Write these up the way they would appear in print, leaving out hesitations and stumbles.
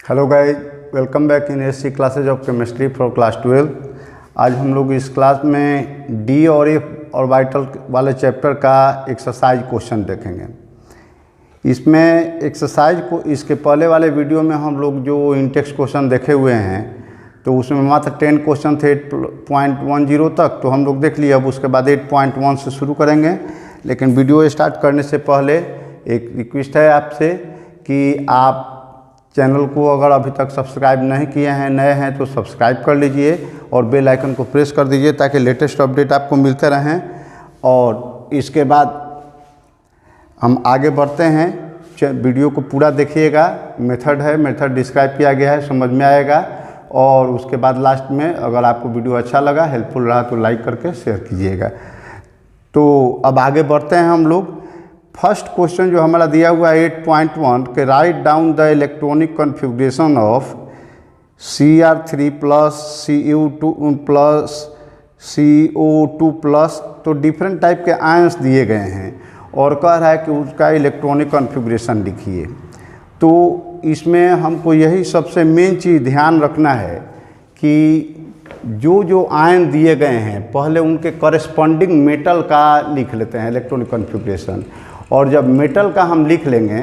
Hello guys, welcome back in SC classes of chemistry for class 12। आज हम लोग इस क्लास में डी और एफ ऑर्बिटल वाले चैप्टर का एक्सरसाइज क्वेश्चन देखेंगे। इसमें एक्सरसाइज को इसके पहले वाले वीडियो में हम लोग जो इंटेक्स क्वेश्चन देखे हुए हैं तो उसमें मात्र 10 क्वेश्चन थे 8.10 तक, तो हम लोग देख लिए। अब उसके बाद 8.1 से शुरू करेंगे। लेकिन वीडियो स्टार्ट करने से पहले एक रिक्वेस्ट है आपसे कि आप चैनल को अगर अभी तक सब्सक्राइब नहीं किए हैं, नए हैं, तो सब्सक्राइब कर लीजिए और बेल आइकन को प्रेस कर दीजिए ताकि लेटेस्ट अपडेट आपको मिलते रहें। और इसके बाद हम आगे बढ़ते हैं। वीडियो को पूरा देखिएगा। मेथड है, मेथड डिस्क्राइब किया गया है, समझ में आएगा। और उसके बाद लास्ट में अगर आपको वीडियो अच्छा लगा, हेल्पफुल रहा, तो लाइक करके शेयर कीजिएगा। तो अब आगे बढ़ते हैं हम लोग। फर्स्ट क्वेश्चन जो हमारा दिया हुआ है 8.1 के write down the electronic configuration of Cr3 plus Cu2 plus CO2 plus. तो डिफरेंट टाइप के आयंस दिए गए हैं और कह रहा है कि उसका इलेक्ट्रॉनिक कॉन्फ़िगरेशन लिखिए। तो इसमें हमको यही सबसे मेन चीज़ ध्यान रखना है कि जो आयन दिए गए हैं पहले उनके कॉरेस्पॉन्डिंग मेटल का लिख लेते हैं इलेक्ट्रॉनिक कॉन्फ़िगरेशन। और जब मेटल का हम लिख लेंगे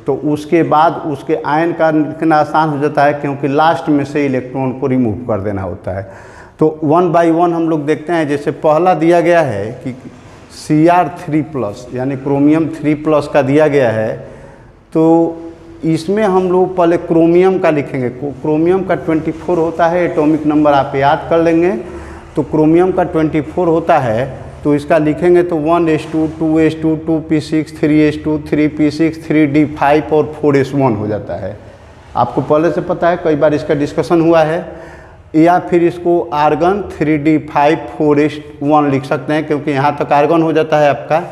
तो उसके बाद उसके आयन का लिखना आसान हो जाता है, क्योंकि लास्ट में से इलेक्ट्रॉन को रिमूव कर देना होता है। तो 1 बाय 1 हम लोग देखते हैं। जैसे पहला दिया गया है कि Cr3 प्लस यानी क्रोमियम 3 प्लस का दिया गया है, तो इसमें हम लोग पहले क्रोमियम का लिखेंगे। क्रोमियम का 24 होता है, एटॉमिक नंबर आप याद कर लेंगे। तो क्रोमियम का 24 होता है, तो इसका लिखेंगे तो 1s2 2s2 2p6 3s2 3p6 3d5 और 4s1 हो जाता है। आपको पहले से पता है, कई बार इसका डिस्कशन हुआ है। या फिर इसको आर्गन 3d5 4s1 लिख सकते हैं, क्योंकि यहाँ तक आर्गन हो जाता है आपका।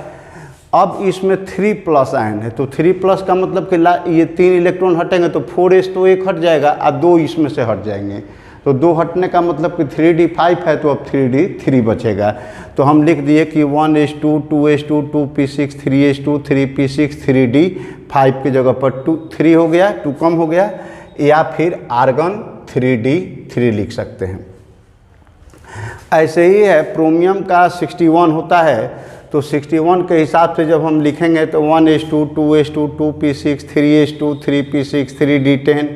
अब इसमें 3 प्लस आयन है, तो 3 प्लस का मतलब कि ये 3 इलेक्ट्रॉन हटेंगे तो 4s तो एक हट जाएगा और 2 इसमें से हट जाएंगे। तो 2 हटने का मतलब कि 3d5 है, तो अब 3d3 बचेगा। तो हम लिख दिए कि 1s2 2s2 2p6 3s2 3p6 3d5 की जगह पर 3 हो गया, 2 कम हो गया। या फिर आर्गन 3d3 लिख सकते हैं। ऐसे ही है, क्रोमियम का 61 होता है, तो 61 के हिसाब से जब हम लिखेंगे तो 1s2 2s2 2p6 3s2 3p6 3d10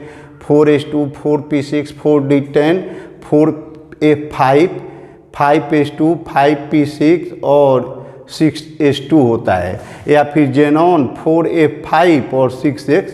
4s2 4p6 4d10 4f5 5s2 5p6 और 6s2 होता है। या फिर जेनॉन 4f5 और 6s,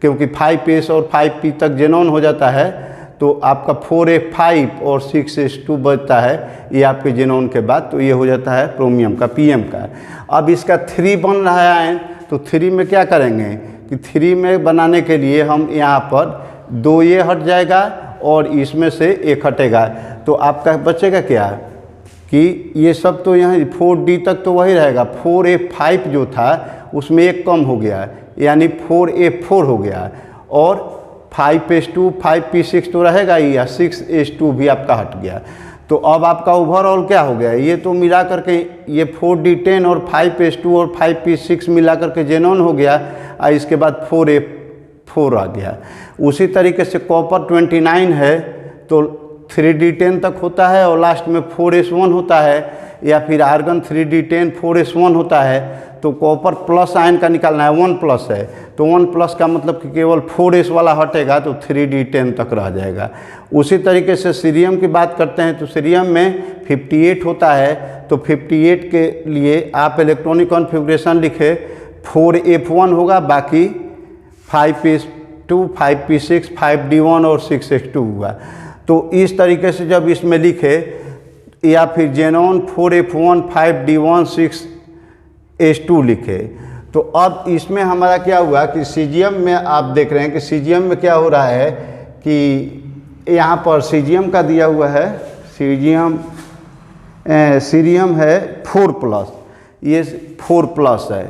क्योंकि 5s और 5p तक जेनॉन हो जाता है, तो आपका 4f5 और 6s2 बचता है। ये आपके जेनॉन के बाद, तो ये हो जाता है क्रोमियम का pm का। अब इसका 3 बन रहा है, तो 3 में क्या करेंगे कि 3 में बनाने के लिए हम यहाँ पर 2 ये हट जाएगा और इसमें से 1 हटेगा, तो आपका बचेगा क्या कि ये सब तो यहाँ 4d तक तो वही रहेगा। 4f5 जो था उसमें 1 कम हो गया, यानी 4f4 हो गया। और 5s2 5p6 तो रहेगा ही, या 6s2 भी आपका हट गया। तो अब आपका ओवरऑल क्या हो गया, ये तो मिला करके ये 4d10 और 5s2 और 5p6 मिला करके जेनॉन हो गया, और इसके बाद 4f4 आ गया। उसी तरीके से कॉपर 29 है, तो 3d10 तक होता है और लास्ट में 4s1 होता है। या फिर आर्गन 3d10 4s1 होता है, तो कॉपर प्लस आयन का निकालना है, 1 प्लस है, तो 1 प्लस का मतलब कि केवल 4s वाला हटेगा, तो 3d10 तक रह जाएगा। उसी तरीके से सीरियम की बात करते हैं, तो सीरियम में 58 होता है, तो 58 के लिए आप इलेक्ट्रॉनिक कॉन्फ़िगरेशन लिखे 4f1 होगा, बाकी 5s2 5p6 5d1 और 6s2 हुआ। तो इस तरीके से जब इसमें लिखे, या फिर जेनॉन 4f1 5d1 6s2 लिखे, तो अब इसमें हमारा क्या हुआ कि सीजियम में आप देख रहे हैं कि सीजियम में क्या हो रहा है कि यहाँ पर सीजियम का दिया हुआ है, सीरियम है 4 प्लस, ये 4 प्लस है।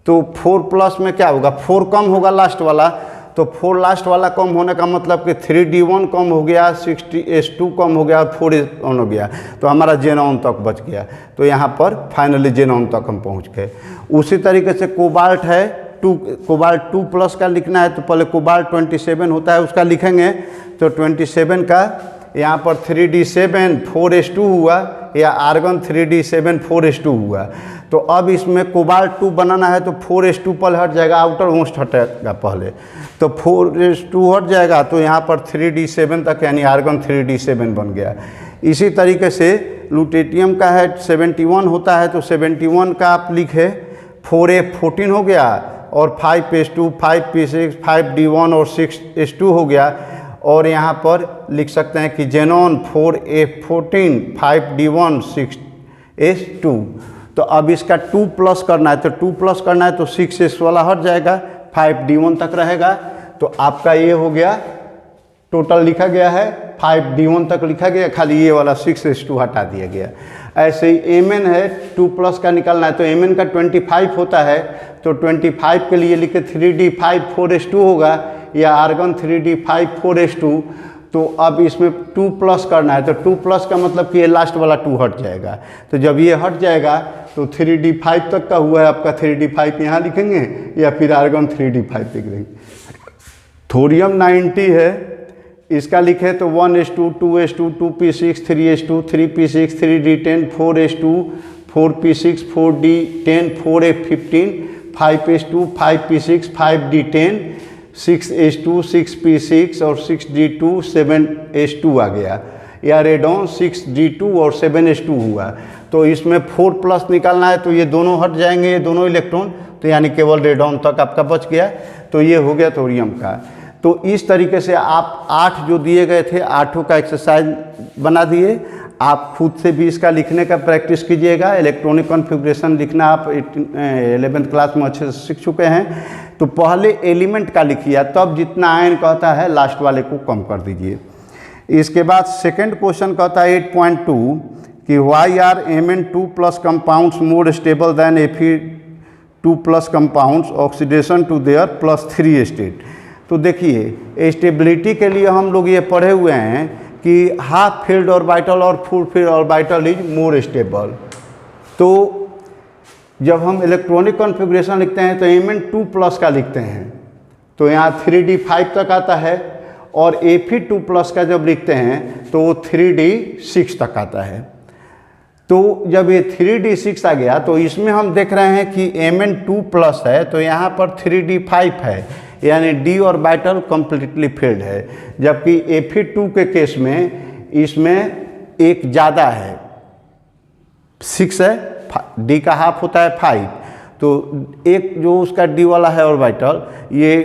तो 4 प्लस में क्या होगा, 4 कम होगा लास्ट वाला, तो 4 लास्ट वाला कम होने का मतलब कि 3d1 कम हो गया, 6s2 कम हो गया, 4s1 हो गया, तो हमारा जेनॉन तक बच गया। तो यहाँ पर फाइनली जेनॉन तक हम पहुँच गए। उसी तरीके से कोबाल्ट है 2 कोबाल्ट 2 प्लस का लिखना है तो पहले कोबाल्ट 27 होता है उसका लिखेंगे। तो 27 का यहाँ पर 3d7 4s2 हुआ या आर्गन 3d7 4s2 हुआ। तो अब इसमें कोबाल्ट 2 बनाना है तो 4s2 पहले हट जाएगा, आउटर मोस्ट हटेगा पहले, तो 4s2 हट जाएगा तो यहाँ पर 3d7 तक यानी आर्गन 3d7 बन गया। इसी तरीके से लुटेटियम का है 71 होता है तो 71 का आप लिखे 4f14 हो गया और 5s2 5p6 5d1 और 6s2 हो गया। और यहाँ पर लिख सकते हैं कि जेनॉन 4f14 5d1 6s2। तो अब इसका 2 प्लस करना है तो 2 प्लस करना है तो 6s वाला हट जाएगा, 5d1 तक रहेगा। तो आपका ये हो गया, टोटल लिखा गया है 5d1 तक लिखा गया, खाली ये वाला 6s2 हटा दिया गया। ऐसे ही mn है 2 प्लस का निकालना है तो mn का 25 होता है तो 25 के लिए लिखे 3d5 4s2 होगा या आर्गन 3d5 4s2। तो अब इसमें 2 प्लस करना है तो 2 प्लस का मतलब कि ये लास्ट वाला 2 हट जाएगा। तो जब ये हट जाएगा तो 3d5 तक का हुआ है आपका, 3d5 यहाँ लिखेंगे या फिर आर्गन 3d5 लिख देंगे। थोरियम 90 है, इसका लिखे तो 1s2 2s2 2p6 3s2 3p6 3d10 4s2 4p6 4d10 4f15 5s2 5p6 5d10 6s2 6p6 और 6d2 7s2 आ गया या रेडॉन 6d2 और 7s2 हुआ। तो इसमें 4 प्लस निकालना है तो ये दोनों हट जाएंगे, ये दोनों इलेक्ट्रॉन, तो यानी केवल रेडॉन तक आपका बच गया। तो ये हो गया थोरियम का। तो इस तरीके से आप 8 जो दिए गए थे 8 का एक्सरसाइज बना दिए। आप खुद से भी इसका लिखने का प्रैक्टिस कीजिएगा। इलेक्ट्रॉनिक कॉन्फ़िगरेशन लिखना आप 11th क्लास में अच्छे से सीख चुके हैं। तो पहले एलिमेंट का लिखिए, तब जितना आयन कहता है लास्ट वाले को कम कर दीजिए। इसके बाद सेकंड क्वेश्चन कहता है 8.2 कि why are Mn2 plus compounds more stable than Fe2 plus compounds oxidation to their +3 state. तो देखिए स्टेबिलिटी के लिए हम लोग ये पढ़े हुए हैं कि हाफ फील्ड ऑर्बिटल और full filled orbital is more stable. तो जब हम इलेक्ट्रॉनिक कॉन्फ़िगरेशन लिखते हैं तो Mn2 प्लस का लिखते हैं तो यहाँ 3d5 तक आता है, और Fe2 प्लस का जब लिखते हैं तो वो 3d6 तक आता है। तो जब ये 3d6 आ गया तो इसमें हम देख रहे हैं कि Mn2 प्लस है तो यहाँ पर 3d5 है, यानी d ऑर्बिटल कम्प्लीटली फील्ड है, जबकि Fe2 के केस में इसमें एक ज़्यादा है, 6 है, d का हाफ होता है 5, तो एक जो उसका d वाला है ऑर्बिटल ये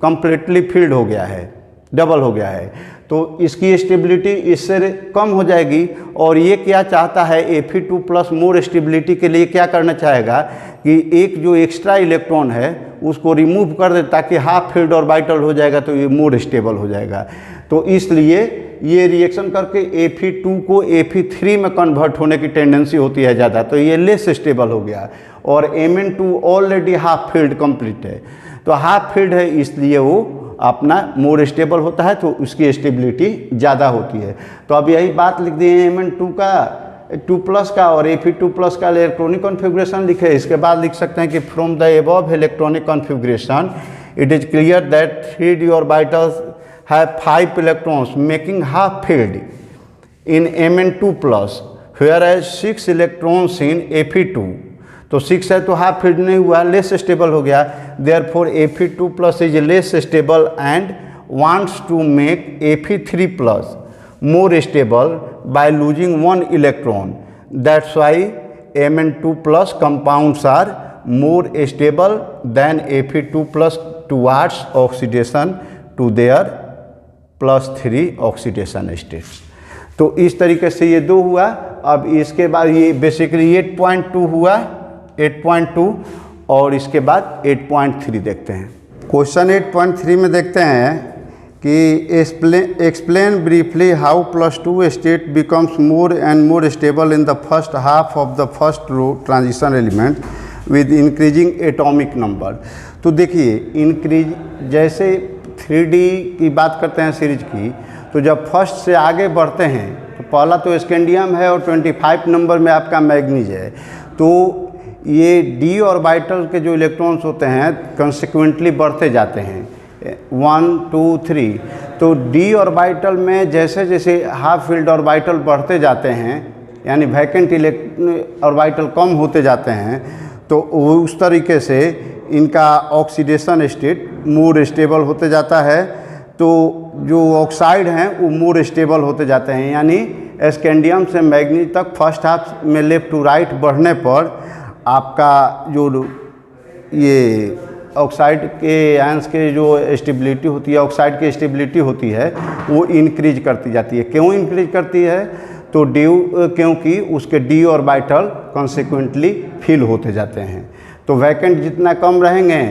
कम्प्लीटली फील्ड हो गया है, डबल हो गया है। तो इसकी स्टेबिलिटी इससे कम हो जाएगी। और ये क्या चाहता है, Fe2 प्लस मोर स्टेबिलिटी के लिए क्या करना चाहेगा कि एक जो एक्स्ट्रा इलेक्ट्रॉन है उसको रिमूव कर दे ताकि हाफ फील्ड ऑर्बिटल हो जाएगा तो ये मोर स्टेबल हो जाएगा। तो इसलिए ये रिएक्शन करके Fe2 को Fe3 में कन्वर्ट होने की टेंडेंसी होती है ज़्यादा, तो ये लेस स्टेबल हो गया। और Mn2 already half field complete है, तो हाफ फील्ड है इसलिए वो अपना मोर स्टेबल होता है, तो उसकी स्टेबिलिटी ज़्यादा होती है। तो अब यही बात लिख दिए Mn2 का 2 प्लस का और Fe2 प्लस का इलेक्ट्रॉनिक कॉन्फ़िगरेशन लिखे। इसके बाद लिख सकते हैं कि from the above electronic configuration it is clear that 3d orbitals have 5 electrons making half filled in Mn2 plus where as 6 electrons in Fe2। तो 6 है तो हाफ फील्ड नहीं हुआ, लेस स्टेबल हो गया। Therefore Fe2 plus is less stable and wants to make Fe3 plus more stable by losing 1 electron. That's why Mn2 plus compounds are more stable than Fe2 plus towards oxidation to their +3 oxidation states. तो इस तरीके से ये 2 हुआ। अब इसके बाद ये बेसिकली 8.2 हुआ, 8.2, और इसके बाद 8.3 देखते हैं। क्वेश्चन 8.3 में देखते हैं कि explain briefly how +2 state becomes more and more stable in the first half of the first row transition element with increasing atomic number। तो देखिए इंक्रीज, जैसे 3D की बात करते हैं सीरीज की, तो जब फर्स्ट से आगे बढ़ते हैं तो पहला तो स्कैंडियम है और 25 नंबर में आपका मैग्नीज है। तो ये डी ऑर्बिटल के जो इलेक्ट्रॉन्स होते हैं कंसिक्वेंटली बढ़ते जाते हैं 1 2 3। तो डी ऑर्बिटल में जैसे जैसे हाफ फील्ड ऑर्बिटल बढ़ते जाते हैं यानी वैकेंट ऑर्बिटल कम होते जाते हैं, तो उस तरीके से इनका ऑक्सीडेशन स्टेट मोर स्टेबल होते जाता है। तो जो ऑक्साइड हैं वो मोर स्टेबल होते जाते हैं, यानी स्कैंडियम से मैग्नीज तक फर्स्ट हाफ में लेफ़्ट टू राइट बढ़ने पर आपका जो ये ऑक्साइड के आयंस के जो स्टेबिलिटी होती है, ऑक्साइड की स्टेबिलिटी होती है, वो इंक्रीज करती जाती है। क्यों इंक्रीज करती है? तो क्योंकि उसके डी ऑर्बिटल कॉन्सिक्वेंटली फिल होते जाते हैं। तो वैकेंट जितना कम रहेंगे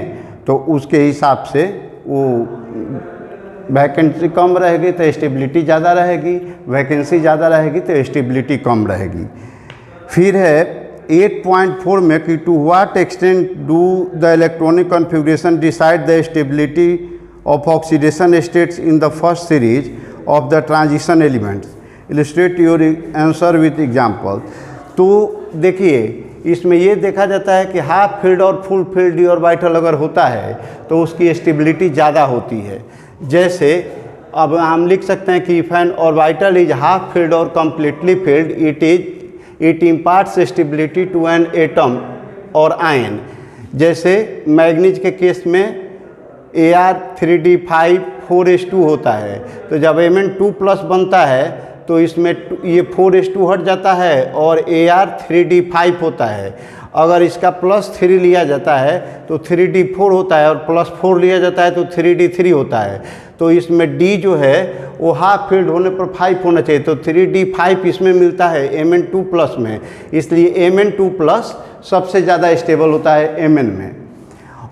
तो उसके हिसाब से वो वैकेंसी कम रहेगी तो स्टेबिलिटी ज़्यादा रहेगी, वैकेंसी ज़्यादा रहेगी तो स्टेबिलिटी कम रहेगी। फिर है 8.4 में कि to what extent do the electronic configuration decide the stability of oxidation states in the first series of the transition elements, illustrate your answer with example. तो देखिए इसमें ये देखा जाता है कि हाफ फील्ड और फुल फील्ड डी ऑर्बिटल अगर होता है तो उसकी स्टेबिलिटी ज़्यादा होती है। जैसे अब हम लिख सकते हैं कि if an orbital is half filled और completely filled it imparts stability to an atom और आयन। जैसे मैग्नीज के केस में Ar3d5 4s2 होता है, तो जब Mn2+ बनता है तो इसमें ये 4s2 हट जाता है और Ar3d5 होता है। अगर इसका +3 लिया जाता है तो 3d4 होता है और +4 लिया जाता है तो 3d3 होता है। तो इसमें D जो है वो हाफ फील्ड होने पर 5 होना चाहिए, तो 3d5 इसमें मिलता है Mn2+ में, इसलिए Mn2+ सबसे ज़्यादा स्टेबल होता है Mn में।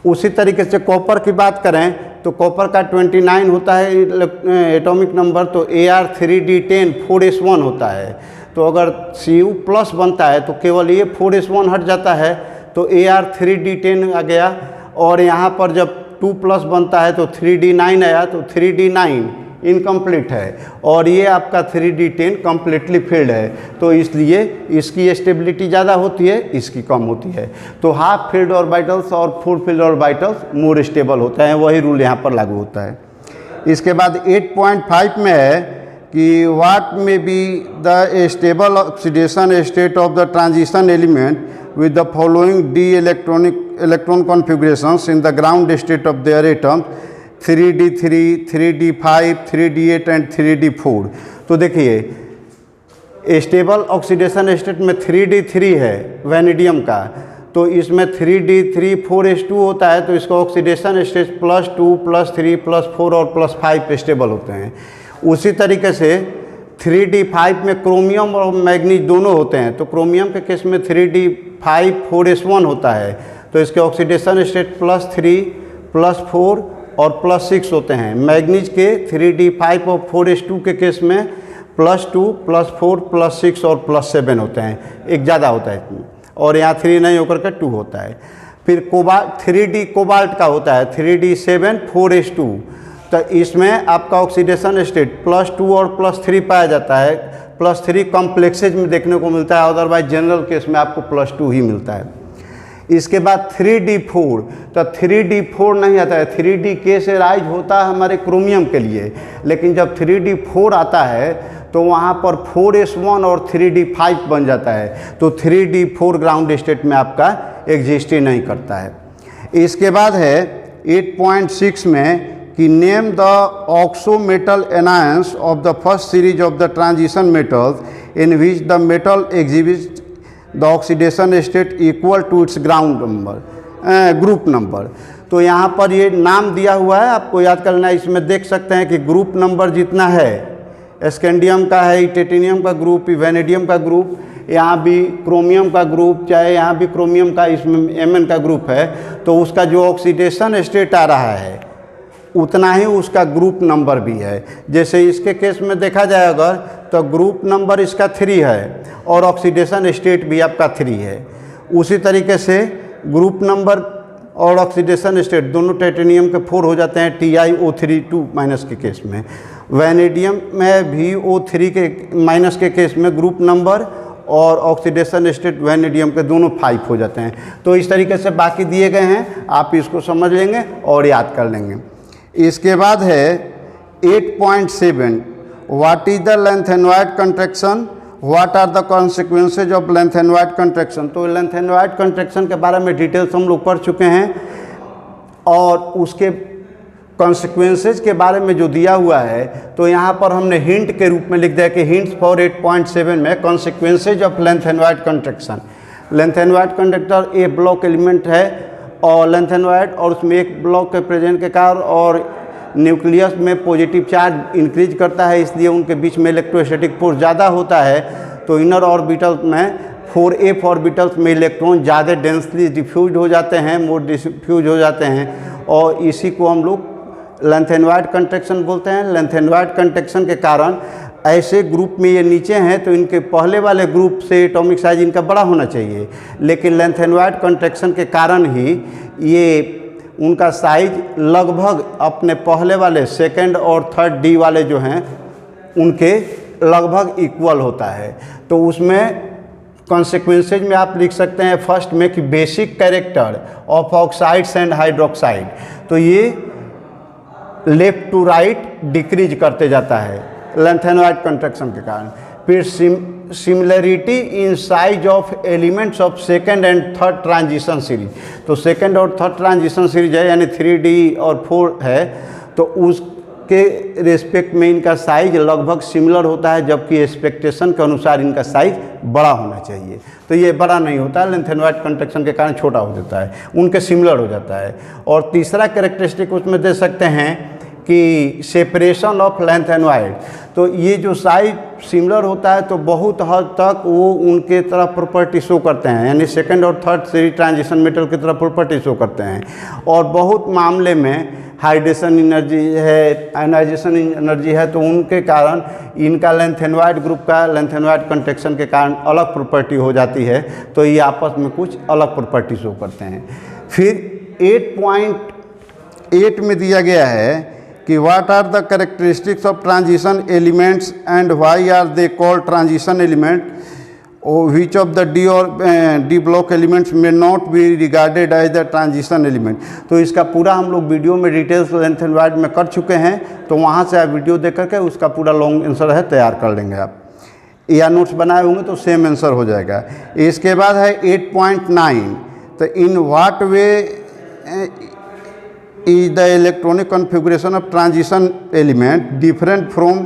उसी तरीके से कॉपर की बात करें तो कॉपर का 29 होता है एटॉमिक नंबर, तो Ar3d10 4s1 होता है। तो अगर Cu+ बनता है तो केवल ये 4s1 हट जाता है तो Ar3d10 आ गया, और यहाँ पर जब 2+ बनता है तो 3d9 आया, तो 3d9 इनकम्प्लीट है और ये आपका 3d10 कम्प्लीटली फील्ड है। तो इसलिए इसकी स्टेबिलिटी ज़्यादा होती है, इसकी कम होती है। तो हाफ फील्ड ऑर्बिटल्स और full field orbitals more stable होते हैं, वही रूल यहाँ पर लागू होता है। इसके बाद 8.5 में है कि व्हाट में be the stable oxidation state of the transition element with the following d electron configurations in the ground state of their atoms 3d3, 3d5, 3d8 and 3d4। तो देखिए स्टेबल ऑक्सीडेशन स्टेट में 3d3 है vanadium का, तो इसमें 3d3 4s2 होता है, तो इसका ऑक्सीडेशन स्टेट +2 +3 +4 और +5 स्टेबल होते हैं। उसी तरीके से 3d5 में क्रोमियम और मैग्नीज दोनों होते हैं, तो क्रोमियम के केस में 3d5 4s1 होता है, तो इसके ऑक्सीडेशन स्टेट +3 +4 और +6 होते हैं। मैग्नीज के 3d5 और 4s2 के केस में +2 +4 +6 और +7 होते हैं, एक ज़्यादा होता है इसमें, और यहाँ 3 नहीं होकर के 2 होता है। फिर 3d कोबाल्ट का होता है 3d7 4s2, तो इसमें आपका ऑक्सीडेशन स्टेट +2 और +3 पाया जाता है। +3 कॉम्प्लेक्सेज में देखने को मिलता है, अदरवाइज जनरल केस में आपको +2 ही मिलता है। इसके बाद 3d4, तो 3d4 नहीं आता है, 3d के से राइज होता है हमारे क्रोमियम के लिए, लेकिन जब 3d4 आता है तो वहाँ पर 4s1 और 3d5 बन जाता है, तो 3d4 ग्राउंड स्टेट में आपका एग्जिस्ट ही नहीं करता है। इसके बाद है 8.6 में कि name the oxo metal anions of the first series of the transition metals in which the metal exhibits the oxidation state equal to its ground number group number. तो यहाँ पर ये नाम दिया हुआ है, आपको याद करना है। इसमें देख सकते हैं कि ग्रुप नंबर जितना है, स्कैंडियम का है, टिटेनियम का ग्रुप, वैनेडियम का ग्रुप, यहाँ भी क्रोमियम का ग्रुप, चाहे यहाँ भी क्रोमियम का इसमें Mn का ग्रुप है, तो उसका जो ऑक्सीडेशन स्टेट आ रहा है उतना ही उसका ग्रुप नंबर भी है। जैसे इसके केस में देखा जाए अगर, तो ग्रुप नंबर इसका 3 है और ऑक्सीडेशन स्टेट भी आपका 3 है। उसी तरीके से ग्रुप नंबर और ऑक्सीडेशन स्टेट दोनों टाइटेनियम के 4 हो जाते हैं TiO3 2- के केस में। वैनेडियम में भी O3 के माइनस के केस में ग्रुप नंबर और ऑक्सीडेशन स्टेट वैनेडियम के दोनों 5 हो जाते हैं। तो इस तरीके से बाकी दिए गए हैं, आप इसको समझ लेंगे और याद कर लेंगे। इसके बाद है 8.7 what is the lanthanoid contraction, what are the consequences of lanthanoid contraction. तो लेंथेनॉइड कंट्रैक्शन के बारे में डिटेल्स हम लोग पढ़ चुके हैं और उसके कॉन्सिक्वेंसेज के बारे में जो दिया हुआ है तो यहाँ पर हमने हिंट के रूप में लिख दिया कि हिंट्स फॉर 8.7 में consequences of lanthanoid contraction. Lanthanoid conductor A block element है और लेंथेनॉइड, और उसमें एक ब्लॉक के प्रेजेंट के कारण और न्यूक्लियस में पॉजिटिव चार्ज इंक्रीज करता है, इसलिए उनके बीच में इलेक्ट्रोस्टैटिक फोर्स ज़्यादा होता है। तो इनर ऑर्बिटल में 4f ऑर्बिटल्स में इलेक्ट्रॉन ज़्यादा डेंसली डिफ्यूज हो जाते हैं, मोर डिफ्यूज हो जाते हैं, और इसी को हम लोग लेंथेनॉइड कंट्रैक्शन बोलते हैं। लेंथेनॉइड कंट्रैक्शन के कारण ऐसे ग्रुप में ये नीचे हैं तो इनके पहले वाले ग्रुप से एटॉमिक साइज इनका बड़ा होना चाहिए, लेकिन लेंथेनॉइड कंट्रैक्शन के कारण ही ये उनका साइज लगभग अपने पहले वाले सेकंड और थर्ड डी वाले जो हैं उनके लगभग इक्वल होता है। तो उसमें कॉन्सिक्वेंसेज में आप लिख सकते हैं फर्स्ट में कि basic character of oxides and hydroxide, तो ये लेफ्ट टू राइट डिक्रीज करते जाता है लेंथेनॉइड कंट्रैक्शन के कारण। फिर similarity in size of elements of second and third transition series. तो सेकंड और थर्ड ट्रांजिशन सीरीज है यानी 3D और 4 है, तो उसके रेस्पेक्ट में इनका साइज लगभग सिमिलर होता है, जबकि एक्सपेक्टेशन के अनुसार इनका साइज बड़ा होना चाहिए। तो ये बड़ा नहीं होता है, लेंथेनॉइड कंट्रैक्शन के कारण छोटा हो जाता है, उनके सिमिलर हो जाता है। और तीसरा कैरेक्टरिस्टिक उसमें दे सकते हैं कि सेपरेशन ऑफ लेंथेनॉइड। तो ये जो साइज सिमिलर होता है तो बहुत हद तक वो उनके तरह प्रॉपर्टी शो करते हैं, यानी सेकंड और थर्ड सीरीज ट्रांजिशन मेटल की तरह प्रॉपर्टी शो करते हैं। और बहुत मामले में हाइड्रेशन एनर्जी है, आयनाइजेशन एनर्जी है, तो उनके कारण इनका लेंथेनॉइड ग्रुप का लेंथेनॉइड कंट्रैक्शन के कारण अलग प्रॉपर्टी हो जाती है, तो ये आपस में कुछ अलग प्रॉपर्टी शो करते हैं। फिर 8.8 में दिया गया है कि what are the characteristics of transition elements and why are they called transition element, which of the D block elements में not be regarded as the transition element. तो इसका पूरा हम लोग वीडियो में डिटेल्स लेंथेनॉइड में कर चुके हैं, तो वहाँ से आप वीडियो देख करके उसका पूरा लॉन्ग आंसर है तैयार कर लेंगे आप, या नोट्स बनाए होंगे तो सेम आंसर हो जाएगा। इसके बाद है 8.9, तो in what way is the electronic configuration of transition element different from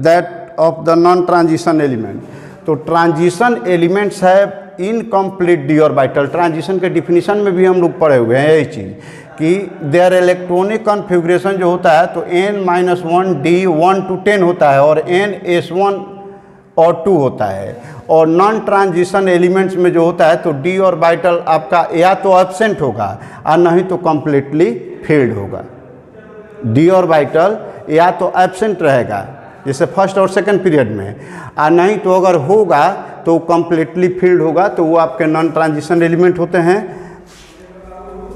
that of the non-transition element। तो ट्रांजिशन एलिमेंट्स है इनकम्प्लीट डी ऑर्बिटल। ट्रांजिशन के डिफिनीशन में भी हम लोग पढ़े हुए हैं यही चीज़ कि देयर इलेक्ट्रॉनिक कॉन्फ़िगरेशन जो होता है तो n-1 D 1 to 10 होता है और n-1 और 2 होता है। और नॉन ट्रांजिशन एलिमेंट्स में जो होता है तो डी ऑर्बिटल आपका या तो एब्सेंट होगा और नहीं तो कम्प्लीटली फील्ड होगा। डी ऑर्बिटल या तो एब्सेंट रहेगा जैसे फर्स्ट और सेकंड पीरियड में, और नहीं तो अगर होगा तो कम्प्लीटली फील्ड होगा, तो वो आपके नॉन ट्रांजिशन एलिमेंट होते हैं।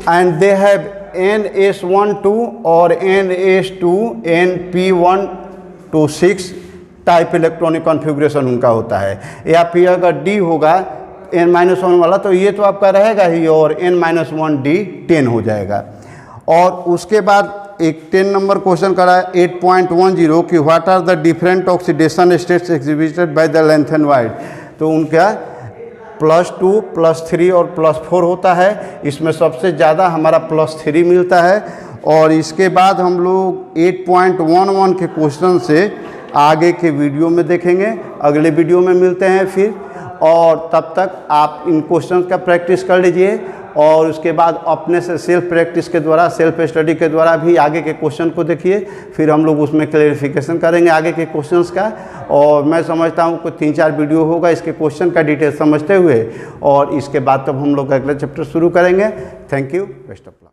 एंड दे हैव n-1 और n-2 np1 to 6 type electronic configuration उनका होता है। या फिर अगर डी होगा n-1 वाला तो ये तो आपका रहेगा ही, और n-1 D 10 हो जाएगा। और उसके बाद एक 10 नंबर क्वेश्चन करा है 8.10 कि what are the different oxidation states exhibited by the lanthanoid. तो उनका +2, +3 और +4 होता है। इसमें सबसे ज़्यादा हमारा +3 मिलता है। और इसके बाद हम लोग 8.11 के क्वेश्चन से आगे के वीडियो में देखेंगे। अगले वीडियो में मिलते हैं फिर, और तब तक आप इन क्वेश्चन का प्रैक्टिस कर लीजिए, और उसके बाद अपने से सेल्फ प्रैक्टिस के द्वारा, सेल्फ स्टडी के द्वारा भी आगे के क्वेश्चन को देखिए। फिर हम लोग उसमें क्लेरिफिकेशन करेंगे आगे के क्वेश्चंस का। और मैं समझता हूँ कुछ 3-4 वीडियो होगा इसके क्वेश्चन का डिटेल समझते हुए, और इसके बाद तब हम लोग अगला चैप्टर शुरू करेंगे। Thank you, best of luck.